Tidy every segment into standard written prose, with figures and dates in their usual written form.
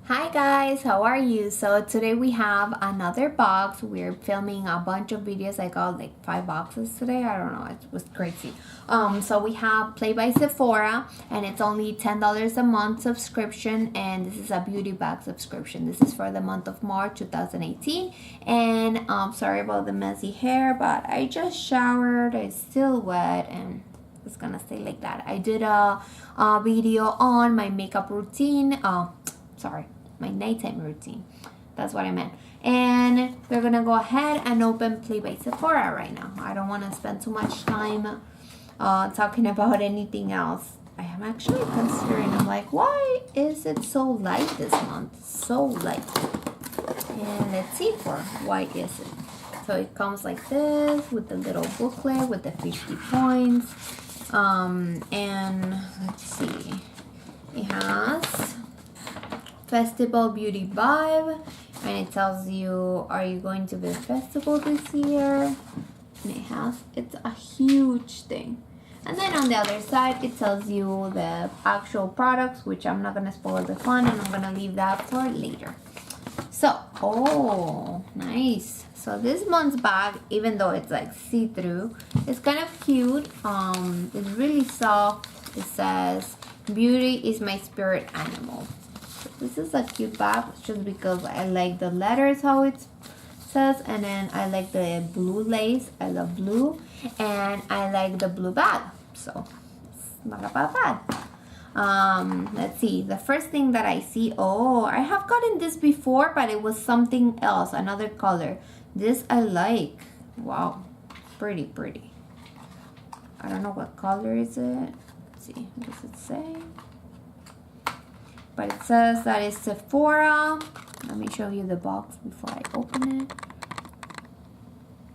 Hi guys, how are you? So today we have another box. We're filming a bunch of videos. I got like 5 boxes today. I don't know, it was crazy. So we have Play by Sephora, and it's only $10 a month subscription, and this is a beauty bag subscription. This is for the month of March 2018. And sorry about the messy hair, but I just showered. It's still wet and it's gonna stay like that. I did a video on my makeup routine. Sorry, my nighttime routine. That's what I meant. And we're gonna go ahead and open Play by Sephora right now. I don't want to spend too much time talking about anything else. I am actually considering, I'm like, why is it so light this month? So light. And let's see why is it. So it comes like this with the little booklet with the 50 points. And let's see. It has Festival Beauty Vibe, and it tells you, are you going to the festival this year? And it's a huge thing. And then on the other side, it tells you the actual products, which I'm not gonna spoil the fun, and I'm gonna leave that for later. So, oh, nice. So this month's bag, even though it's like see-through, it's kind of cute. It's really soft. It says, "Beauty is my spirit animal." This is a cute bag just because I like the letters how it says, and then I like the blue lace. I love blue, and I like the blue bag, so it's not a bad bag. Let's see, the first thing that I see, oh, I have gotten this before, but it was something else, another color. This I like. Wow, pretty. I don't know what color is it. Let's see, what does it say? But it says that it's Sephora. Let me show you the box before I open it.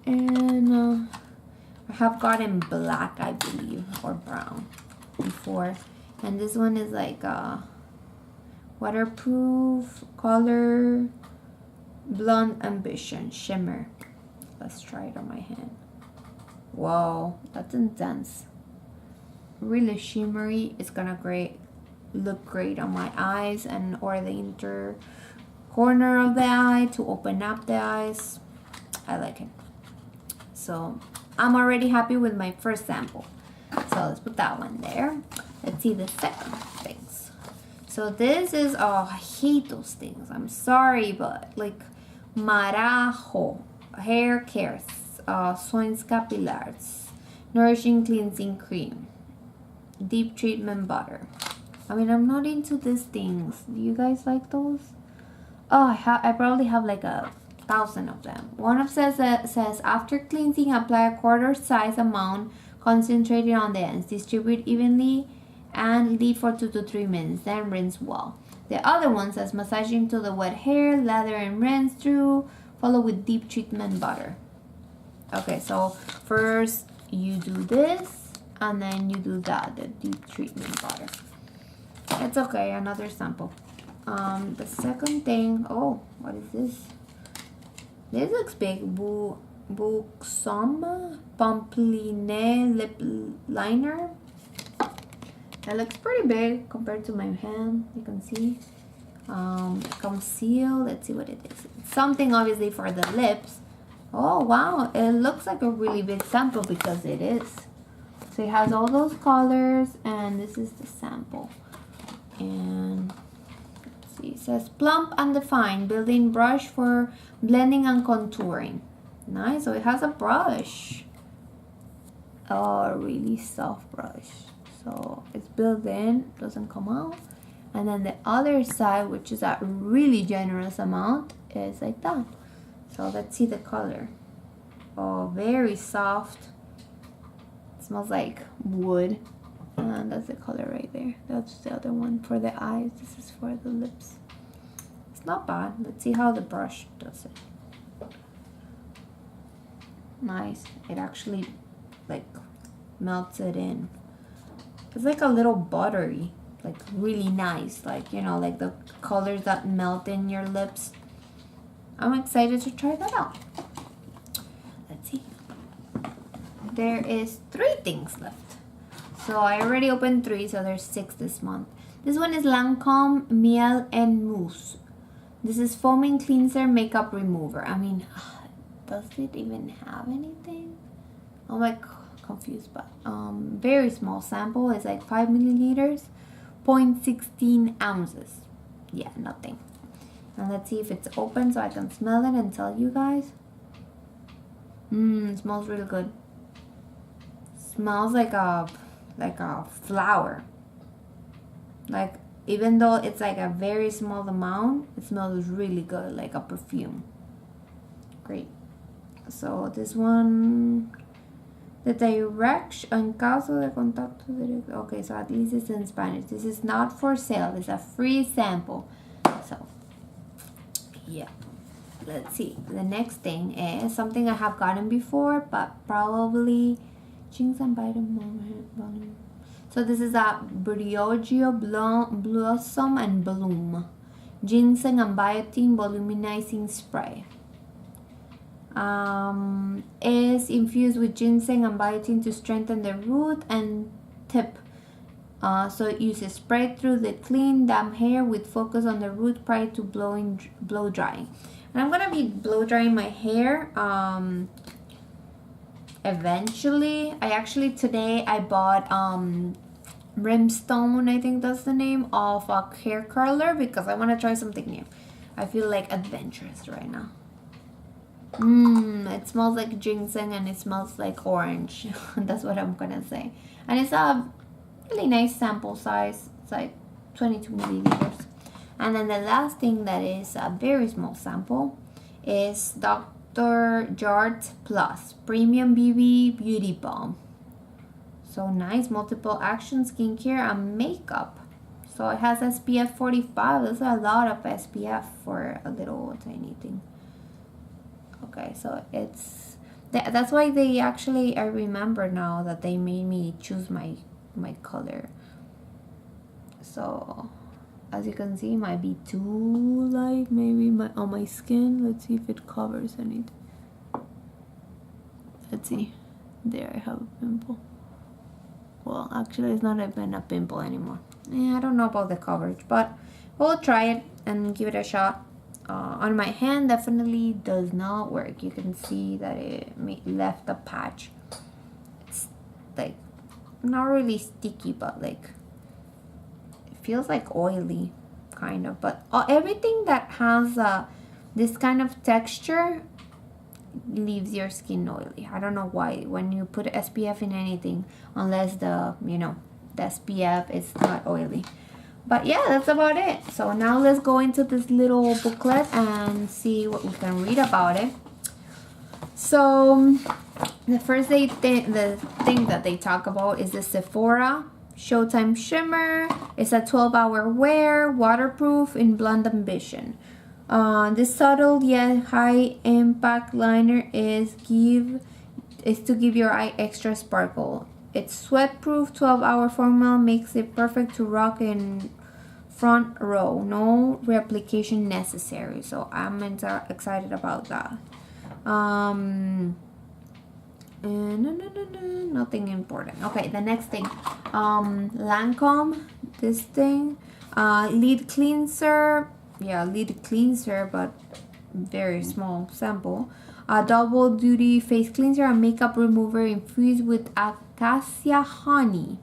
And I have gotten black, I believe, or brown before. And this one is like a waterproof color, Blonde Ambition Shimmer. Let's try it on my hand. Whoa, that's intense. Really shimmery. It's gonna look great on my eyes and or the inner corner of the eye to open up the eyes. I like it. So I'm already happy with my first sample. So let's put that one there. Let's see the second things. So this is, oh, I hate those things. I'm sorry, but like Marajo hair care, soins capillaires, nourishing cleansing cream, deep treatment butter. I mean, I'm not into these things. Do you guys like those? Oh, I probably have like 1,000 of them. One of says after cleansing, apply a quarter size amount concentrated on the ends. Distribute evenly and leave for 2 to 3 minutes. Then rinse well. The other one says massage into the wet hair, lather and rinse through. Follow with deep treatment butter. Okay, so first you do this and then you do that, the deep treatment butter. It's okay, another sample. The second thing, oh, what is this? This looks big. Buxom Pampline Lip Liner. That looks pretty big compared to my hand, you can see. Conceal, let's see what it is. It's something obviously for the lips. Oh wow, it looks like a really big sample because it is. So it has all those colors, and this is the sample. And let's see, it says plump and define, building brush for blending and contouring. Nice. So it has a brush, a really soft brush, so it's built in, doesn't come out. And then the other side, which is a really generous amount, is like that. So let's see the color. Oh, very soft. It smells like wood. And that's the color right there. That's the other one for the eyes. This is for the lips. It's not bad. Let's see how the brush does it. Nice. It actually like melts it in. It's like a little buttery, like really nice, like, you know, like the colors that melt in your lips. I'm excited to try that out. Let's see. There is 3 things left. So I already opened 3, so there's 6 this month. This one is Lancome Miel and Mousse. This is foaming cleanser makeup remover. I mean, does it even have anything? I'm like confused, but very small sample. It's like 5 milliliters, 0.16 ounces. Yeah, nothing. And let's see if it's open so I can smell it and tell you guys. It smells really good. Smells like a flower. Like, even though it's like a very small amount, it smells really good, like a perfume. Great. So this one, the direction, en caso de contacto directo. Okay, so at least it's in Spanish. This is not for sale. It's a free sample. So, yeah. Let's see. The next thing is something I have gotten before, but probably Jinx and Vitamin. So this is a Briogeo Blossom and Bloom Ginseng and Biotin Volumizing Spray. Is infused with ginseng and biotin to strengthen the root and tip. So it uses spray through the clean, damp hair with focus on the root prior to blow drying. And I'm gonna be blow drying my hair eventually. Today I bought Brimstone, I think that's the name, of a hair curler because I want to try something new. I feel like adventurous right now. It smells like ginseng and it smells like orange. That's what I'm gonna say. And it's a really nice sample size. It's like 22 milliliters. And then the last thing that is a very small sample is Dr. Jart Plus Premium BB Beauty Balm. So nice, multiple action skincare and makeup. So it has SPF 45. That's a lot of SPF for a little tiny thing. Okay, so it's that's why they actually, I remember now that they made me choose my color. So as you can see, it might be too light maybe on my skin. Let's see if it covers anything. Let's see. There, I have a pimple. Well, actually it's not even a pimple anymore. I don't know about the coverage, but we'll try it and give it a shot. On my hand, definitely does not work. You can see that it left a patch. It's like not really sticky, but like it feels like oily, kind of. But everything that has this kind of texture leaves your skin oily. I don't know why when you put SPF in anything, unless the SPF is not oily. But yeah, that's about it. So now let's go into this little booklet and see what we can read about it. So the first the thing that they talk about is the Sephora Showtime Shimmer. It's a 12-hour wear, waterproof in Blonde Ambition. This subtle yet high impact liner is to give your eye extra sparkle. Its sweat-proof 12-hour formula makes it perfect to rock in front row. No replication necessary. So I'm excited about that. Nothing important. Okay, the next thing. Lancome, this thing. Lid cleanser. Yeah, lid cleanser, but very small sample. A double duty face cleanser and makeup remover infused with acacia honey.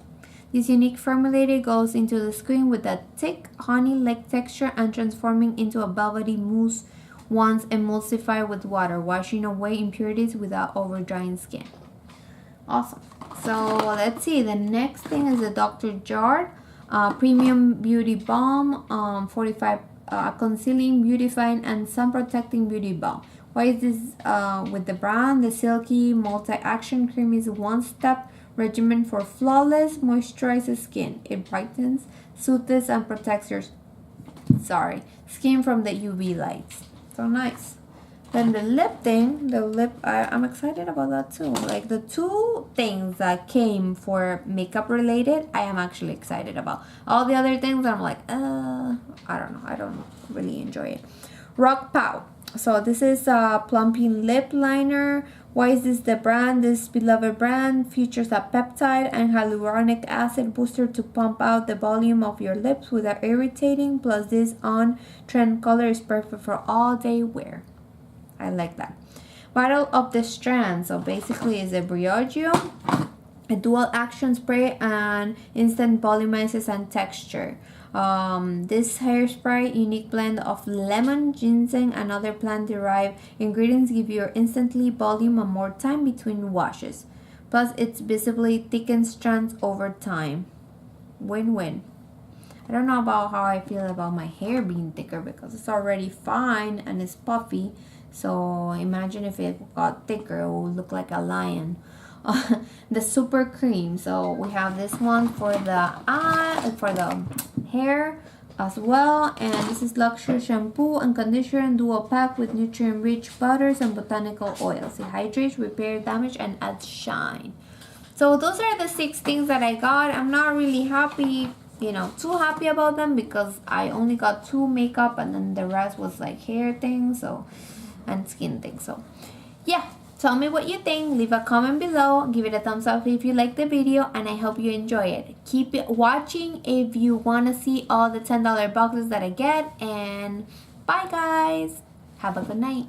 This unique formulated goes into the skin with a thick honey-like texture and transforming into a velvety mousse once emulsified with water, washing away impurities without over-drying skin. Awesome. So let's see. The next thing is the Dr. Jart Premium Beauty Balm 45 Concealing, Beautifying, and Sun Protecting Beauty Balm. Why is this with the brand? The Silky Multi-Action Cream is a one-step regimen for flawless moisturized skin. It brightens, soothes, and protects your skin from the UV lights. So nice. Then the lip thing, I'm excited about that too. Like the two things that came for makeup related, I am actually excited about. All the other things, I'm like, I don't know. I don't really enjoy it. Rock Pow. So this is a plumping lip liner. Why is this the brand? This beloved brand features a peptide and hyaluronic acid booster to pump out the volume of your lips without irritating. Plus this on-trend color is perfect for all-day wear. I like that. Battle of the Strands. So basically it's a Briogeo, a dual action spray, and instant volumizes and texture. This hairspray unique blend of lemon, ginseng, and other plant derived ingredients give you instantly volume and more time between washes. Plus it's visibly thickens strands over time. Win-win. I don't know about how I feel about my hair being thicker because it's already fine and it's puffy. So imagine if it got thicker, it would look like a lion. The super cream. So we have this one for the hair as well, and this is luxury shampoo and conditioner and dual pack with nutrient rich butters and botanical oils. It hydrates, repair damage, and adds shine. So those are the 6 things that I got. I'm not really happy, too happy about them because I only got 2 makeup and then the rest was like hair things, and skin things. So yeah, tell me what you think. Leave a comment below. Give it a thumbs up if you like the video, and I hope you enjoy it. Keep it watching if you want to see all the $10 boxes that I get. And bye guys. Have a good night.